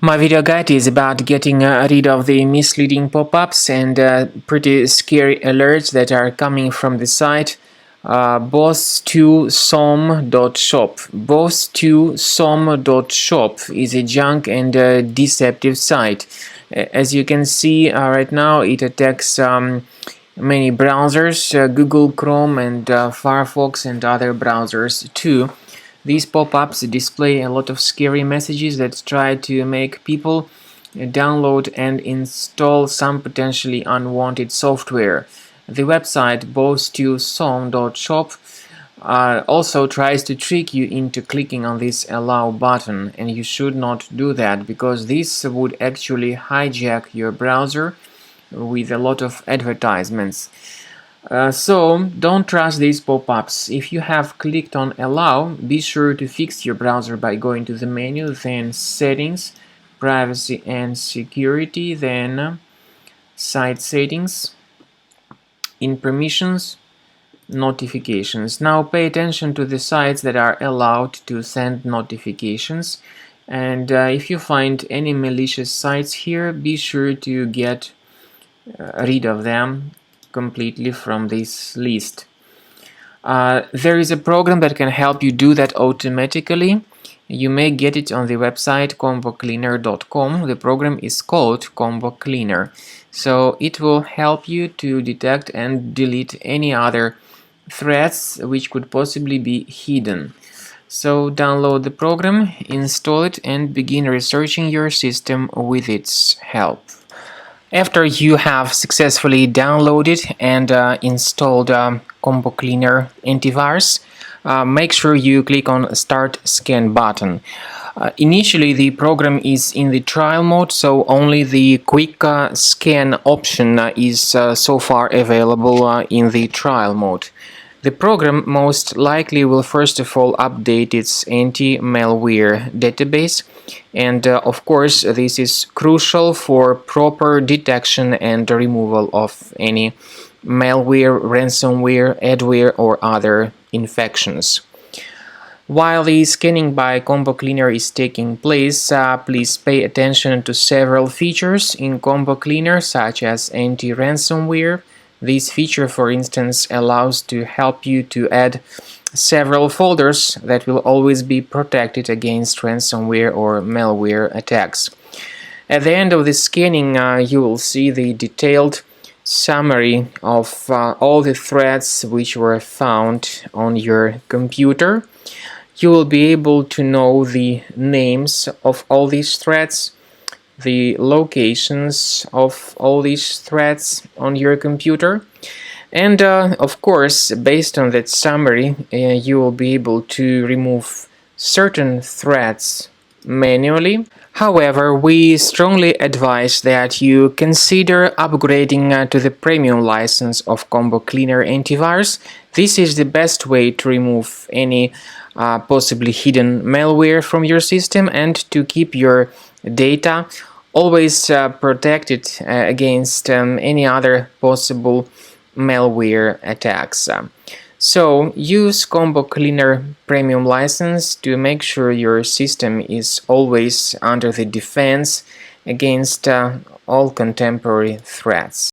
My video guide is about getting rid of the misleading pop-ups and pretty scary alerts that are coming from the site Bostewsom.shop. Bostewsom.shop is a junk and deceptive site. As you can see right now, it attacks many browsers, Google Chrome and Firefox and other browsers too. These pop-ups display a lot of scary messages that try to make people download and install some potentially unwanted software. The website Bostewsom.shop also tries to trick you into clicking on this allow button, and you should not do that because this would actually hijack your browser with a lot of advertisements. So don't trust these pop-ups. If you have clicked on allow, be sure to fix your browser by going to the menu, then settings, privacy and security, then site settings, in permissions, notifications. Now pay attention to the sites that are allowed to send notifications, and if you find any malicious sites here, be sure to get rid of them completely from this list. There is a program that can help you do that automatically. You may get it on the website combocleaner.com. The program is called Combo Cleaner, so it will help you to detect and delete any other threats which could possibly be hidden. So download the program, install it, and begin researching your system with its help. After you have successfully downloaded and installed Combo Cleaner antivirus, make sure you click on Start Scan button. Initially, the program is in the trial mode, so only the quick scan option is so far available in the trial mode. The program most likely will first of all update its anti-malware database, and of course this is crucial for proper detection and removal of any malware, ransomware, adware or other infections. While the scanning by Combo Cleaner is taking place, please pay attention to several features in Combo Cleaner, such as anti-ransomware. This feature, for instance, allows to help you to add several folders that will always be protected against ransomware or malware attacks. At the end of the scanning, you will see the detailed summary of all the threats which were found on your computer. You will be able to know the names of all these threats, the locations of all these threats on your computer, and of course, based on that summary, you will be able to remove certain threats manually. However, we strongly advise that you consider upgrading to the premium license of Combo Cleaner antivirus. This is the best way to remove any possibly hidden malware from your system and to keep your data always protected against any other possible malware attacks. So use Combo Cleaner Premium license to make sure your system is always under the defense against all contemporary threats.